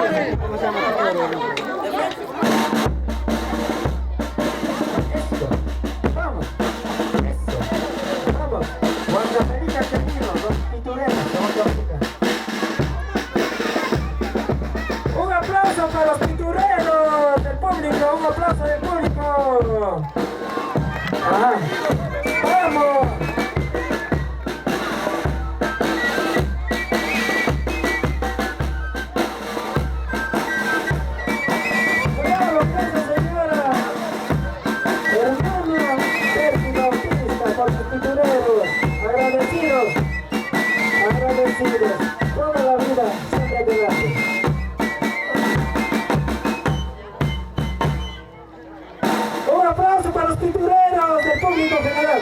¿Cómo se llama? Eso. Vamos. Eso. Vamos. Cuando me digas que vino, los pintureros, vamos a música. Un aplauso para los pintureros del público, un aplauso del público. Ajá. ¡Vamos! ¡Bravo, pues, señora! Hermano, Sergio Bautista, por sus pintureros. Agradecidos. Agradecidos. Toda la vida, siempre adelante. Un aplauso para los pintureros del público general.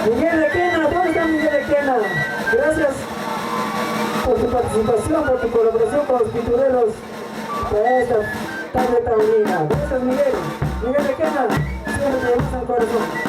Miguel de Quena, ¿dónde está Miguel de Quena? Gracias por tu participación, por tu colaboración con los pintureros para esta tarde tan linda. Gracias, Miguel. Miguel de Quena, siempre te llevas al corazón.